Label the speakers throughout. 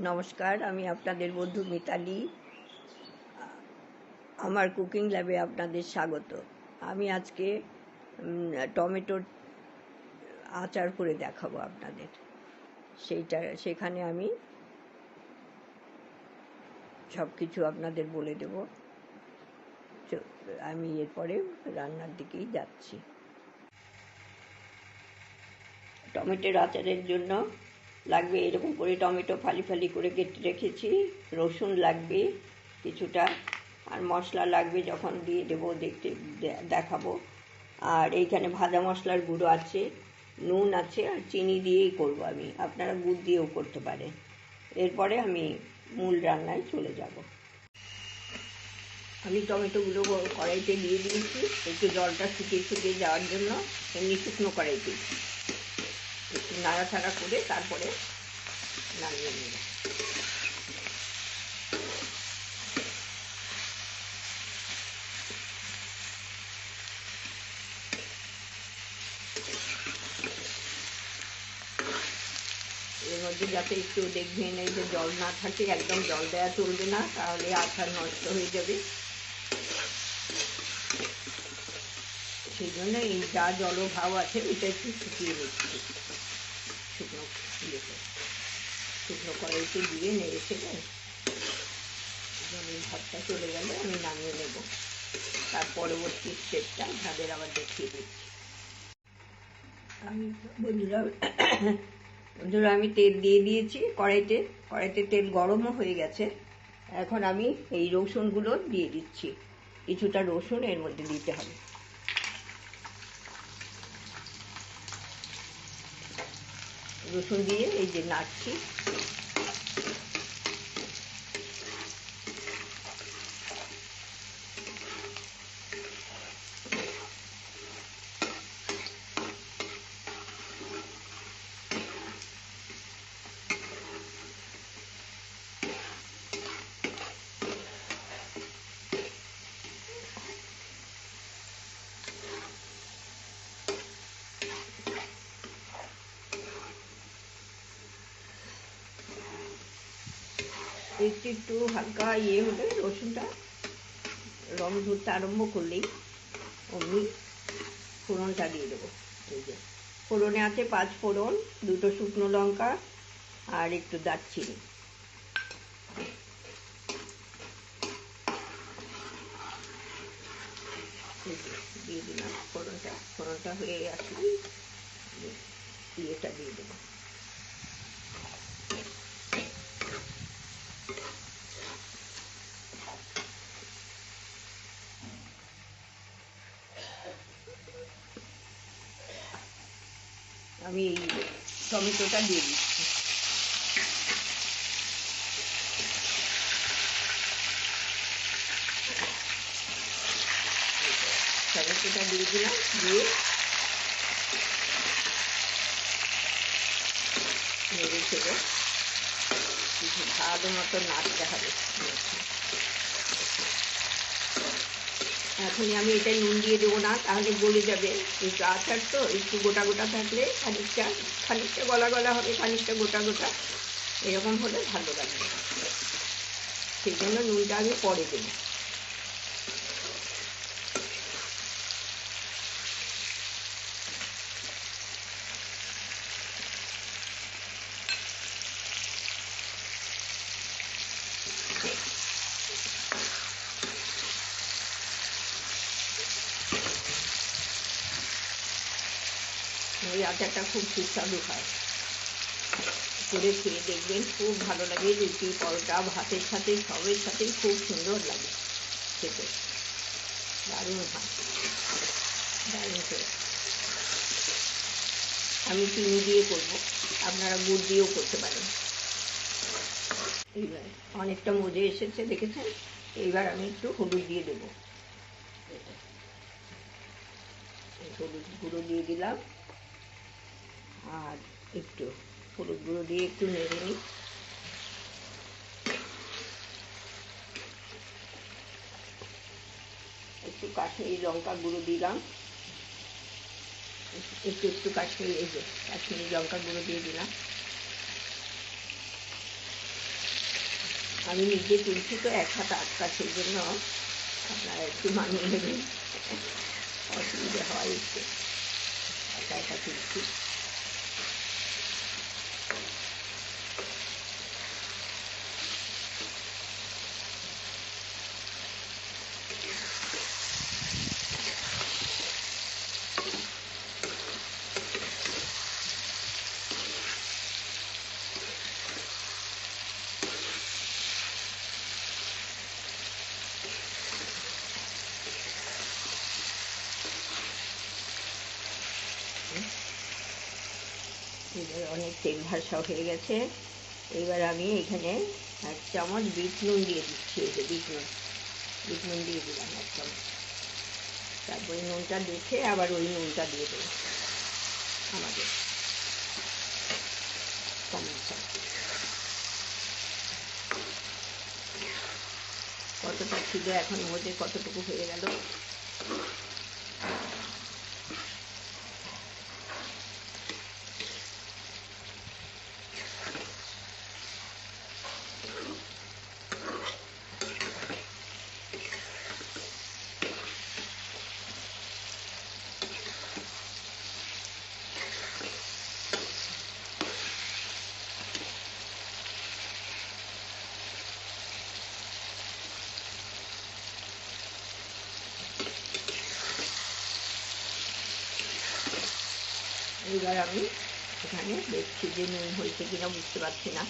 Speaker 1: নমস্কার, আমি আপনাদের বন্ধু মিতালি। আমার কুকিং ল্যাবে আপনাদের স্বাগত। আমি আজকে টমেটোর আচার করে দেখাবো আপনাদের। সেখানে আমি সব কিছু আপনাদের বলে দেব। আমি এরপরে রান্নার দিকেই যাচ্ছি। টমেটোর আচারের জন্য লাগবে এরকম করে টমেটো ফালি ফালি করে কেটে রেখেছি, রসুন লাগবে কিছুটা, আর মশলা লাগবে যখন দিয়ে দেবো দেখাবো। আর এইখানে ভাজা মশলার গুঁড়ো আছে, নুন আছে, আর চিনি দিয়েই করব আমি, আপনারা গুড় দিয়েও করতে পারেন। এরপরে আমি মূল রান্নায় চলে যাব। আমি টমেটোগুলো কড়াইতে দিয়ে দিয়েছি, একটু জলটা শুকিয়ে যাওয়ার জন্য। এমনি শুকনো কড়াইতে একটু নাড়াচাড়া করে তারপরে নামিয়ে নেব। এর মধ্যে যাতে একটু দেখবেন এই যে জল না থাকে, একদম জল দেওয়া চলবে না, তাহলে আচার নষ্ট হয়ে যাবে। সেই জন্য এই যা জলভাব আছে এটা একটু শুকিয়ে নিচ্ছি। শুকনো কড়াইতে দিয়ে নেড়ে ছেড়ে জলের ভাতটা চলে গেলে আমি নামিয়ে নেব। তার পরবর্তী স্টেপটা ভাদের আবার দেখিয়ে দিচ্ছি। বন্ধুরা আমি তেল দিয়ে দিয়েছি কড়াইতে তেল গরমও হয়ে গেছে। এখন আমি এই রসুনগুলো দিয়ে দিচ্ছি। কিছুটা রসুন এর মধ্যে দিতে হবে। রসুন দিয়ে এই যে নাড়ছি। একটু হালকা হলে রসুনটা রং ধরতে আরম্ভ করলেই অমনি ফোড়নটা দিয়ে দেবো। এই যে ফোড়নে আছে 5 ফোড়ন, 2টো শুকনো লঙ্কা আর একটু দারচিনি। দিয়ে দিলাম। ফোড়নটা হয়ে আসলে দিয়ে দেবো। আমি এই টমেটোটা দিয়ে দিচ্ছি। টমেটোটা দিয়ে দিলাম, দিয়ে নেড়ে ছেড়ে কিছু ভালো মতো নাড়তে হবে। এখনই আমি এটা নুন দিয়ে দেবো না, তাহলে গলে যাবে। একটু আচার তো একটু গোটা গোটা থাকলে খানিকটা গলা গলা হবে, খানিকটা গোটা গোটা এরকম হলে ভালো লাগবে। সেই জন্য নুনটা আমি পরে দেবো। এই আচারটা খুব সুস্বাদু হয়, করে খেয়ে দেখবেন, খুব ভালো লাগে। রুটি, পরোটা, ভাতের সাথে সবের সাথেই খুব সুন্দর লাগে খেতে, দারুণ হয়, দারুণ খেয়ে। আমি চিনি দিয়ে করবো, আপনারা গুড় দিয়েও করতে পারেন। এইবার অনেকটা মজে এসেছে দেখেছেন। এইবার আমি একটু হলুদ দিয়ে দেবো। হলুদ গুঁড়ো দিয়ে দিলাম, আর একটু হলুদ গুঁড়ো দিয়ে একটু নেড়ে নিই। একটু কাশ্মীরি লঙ্কা গুঁড়ো দিলাম, একটু কাশ্মীরি লঙ্কা গুঁড়ো দিয়ে দিলাম। আমি নিজে তুলছি তো এক হাত আটকা, সেই জন্য আপনারা একটু মানিয়ে নেবেন, অসুবিধে হয় একটু, একা একা তুলছি। এবার অনেক তেল ভাসা হয়ে গেছে। এবার আমি এখানে 1 চামচ বিট নুন দিয়ে দিচ্ছি। এই যে বিট নুন দিয়ে দিলাম 1 চামচ। তারপরে নুনটা দেখে আবার ওই নুনটা দিয়ে দেবো আমাদের কতটা ছিল এখন মধ্যে কতটুকু হয়ে গেল। এবার আমি এখানে দেখছি যে নুন হয়েছে কিনা, বুঝতে পারছি না,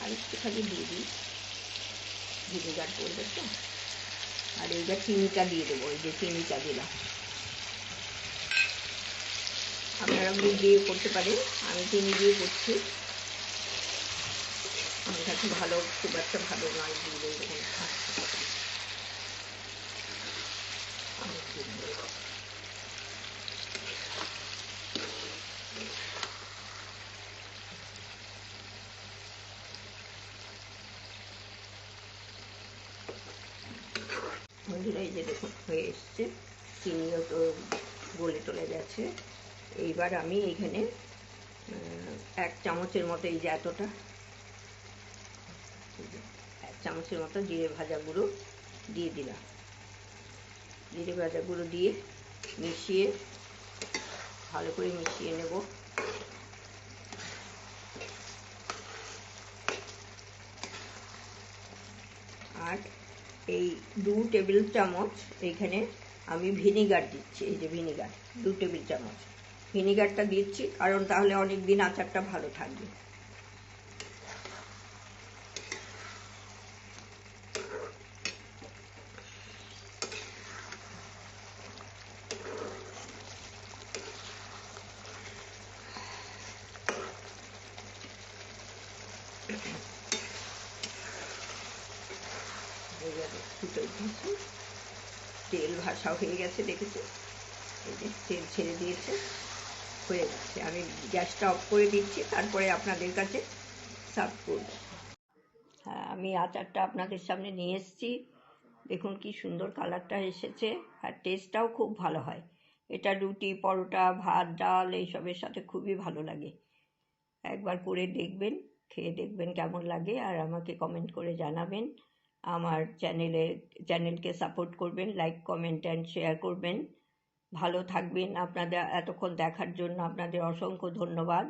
Speaker 1: আর একটুখানি দিয়ে দিই, ভিনেগার পড়বে তো। আর এইবার চিনিটা দিয়ে দেবো, ওই যে চিনিটা দিলাম, আপনারা গুড় দিয়ে করতে পারেন, আমি চিনি দিয়ে করছি। আমার কাছে ভালো, খুব একটা ভালো নয় গুড় এরকম। এই যে দেখুন হয়ে এসছে, চিনিও তো গলে টলে গেছে। এইবার আমি এইখানে 1 চামচের মতো, এই যে এতটা, 1 চামচের মতো জিরে ভাজা গুঁড়ো দিয়ে দিলাম। জিরে ভাজা গুঁড়ো দিয়ে মিশিয়ে ভালো করে মিশিয়ে নেব। আর এই 2 টেবিল চামচ এইখানে আমি ভিনিগার দিচ্ছি। এই যে ভিনিগার 2 টেবিল চামচ ভিনিগারটা দিচ্ছি, কারণ তাহলে অনেক দিন আচারটা ভালো থাকবে। তেল ভাসা হয়ে গেছে, দেখেছি, এই যে তেল ছেড়ে দিয়েছে, হয়ে গেছে। আমি গ্যাসটা অফ করে দিচ্ছি, তারপরে আপনাদের কাছে সার্ভ করব। হ্যাঁ, আমি আচারটা আপনাদের সামনে নিয়ে এসেছি, দেখুন কি সুন্দর কালারটা এসেছে, আর টেস্টটাও খুব ভালো হয়। এটা রুটি, পরোটা, ভাত, ডাল এইসবের সাথে খুবই ভালো লাগে। একবার করে দেখবেন, খেয়ে দেখবেন কেমন লাগে, আর আমাকে কমেন্ট করে জানাবেন। আমার চ্যানেলকে সাপোর্ট করবেন, লাইক, কমেন্ট অ্যান্ড শেয়ার করবেন। ভালো থাকবেন। আপনাদের এতক্ষণ দেখার জন্য আপনাদের অসংখ্য ধন্যবাদ।